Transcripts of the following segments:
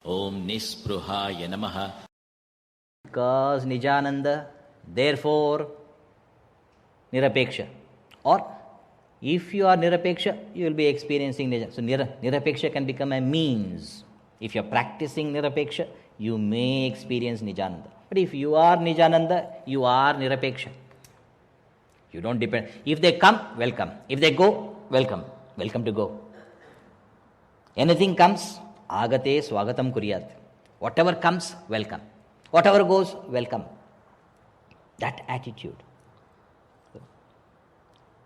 Om Nispruhaya Namaha. Because Nijananda, therefore Nirapeksha. Or if you are Nirapeksha, you will be experiencing Nijananda. So Nirapeksha can become a means. If you are practicing Nirapeksha, you may experience Nijananda. But if you are Nijananda, you are Nirapeksha. You don't depend. If they come, welcome. If they go, welcome. Welcome to go. Anything comes, agate swagatam kuryat. Whatever comes, welcome. Whatever goes, welcome. That attitude.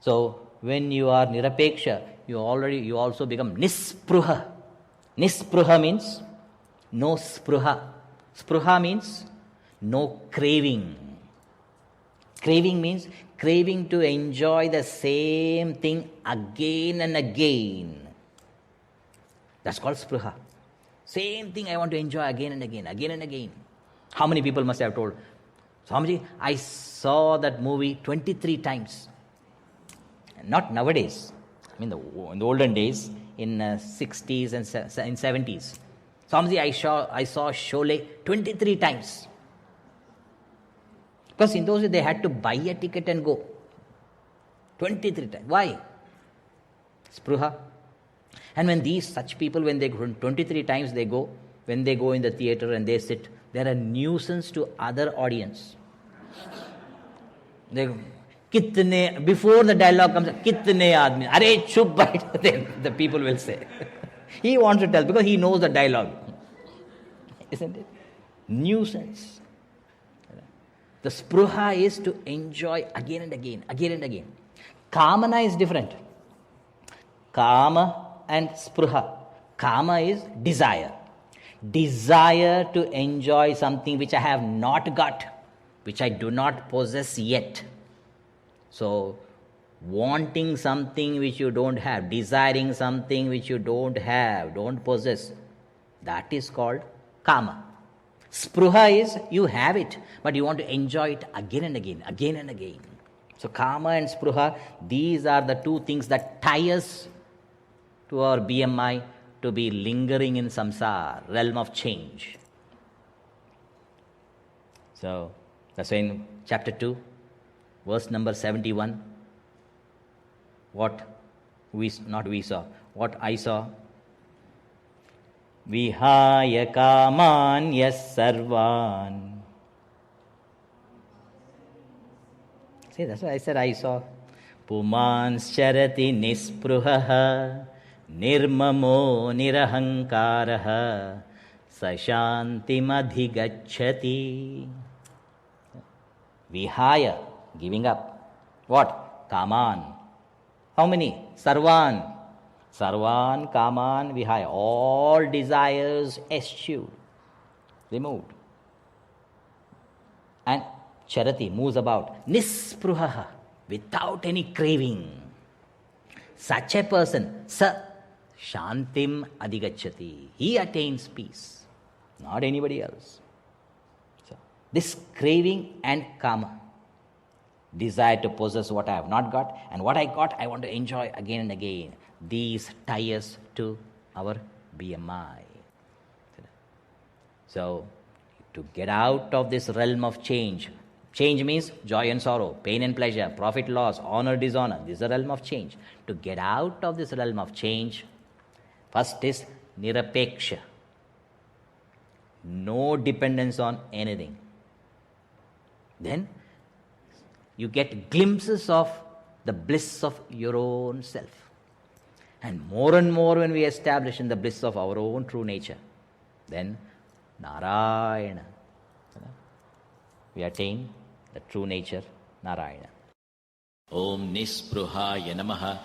So when you are Nirapeksha, you also become Nispruha. Nispruha means no spruha. Spruha means no craving. Craving means craving to enjoy the same thing again and again. That's called spruha. Same thing I want to enjoy again and again, again and again. How many people must have told, Swamiji, I saw that movie 23 times. Not nowadays. I mean, in the olden days, in 60s and in 70s. Swamiji, I saw Sholay 23 times. Because in those days, they had to buy a ticket and go. 23 times. Why? Spruha. And when such people, when they go 23 times they go, when they go in the theater and they sit, they're a nuisance to other audience. They kitne, before the dialogue comes, kitne aadmi, are chup bait, the people will say. He wants to tell because he knows the dialogue. Isn't it? Nuisance. The spruha is to enjoy again and again, again and again. Kamana is different. Kama and spruha. Kama is desire. Desire to enjoy something which I have not got, which I do not possess yet. So, wanting something which you don't have, desiring something which you don't have, don't possess, that is called kama. Spruha is you have it, but you want to enjoy it again and again, again and again. So, kama and spruha, these are the two things that tie us to our BMI to be lingering in samsara, realm of change. So, that's why in chapter 2, verse number 71, what I saw. Vihaya kaman yas sarvan. See, that's why I said I saw. Pumans charati nispruhaha nirmamo nirahankaraha sashantim adhigacchati. Vihaya, giving up. What? Kaman. How many? Sarvan. Sarvan, kaman, vihaya. All desires eschewed, removed. And charati, moves about. Nispruhaha, without any craving. Such a person, sa shantim adhigacchati. He attains peace, not anybody else. So, this craving and kama, desire to possess what I have not got, and what I got, I want to enjoy again and again. These tie us to our BMI. So, to get out of this realm of change, change means joy and sorrow, pain and pleasure, profit, loss, honor, dishonor. This is a realm of change. To get out of this realm of change, first is nirapeksha. No dependence on anything. Then you get glimpses of the bliss of your own self. And more when we establish in the bliss of our own true nature, then Narayana. We attain the true nature, Narayana. Om Nispruhaya Namaha.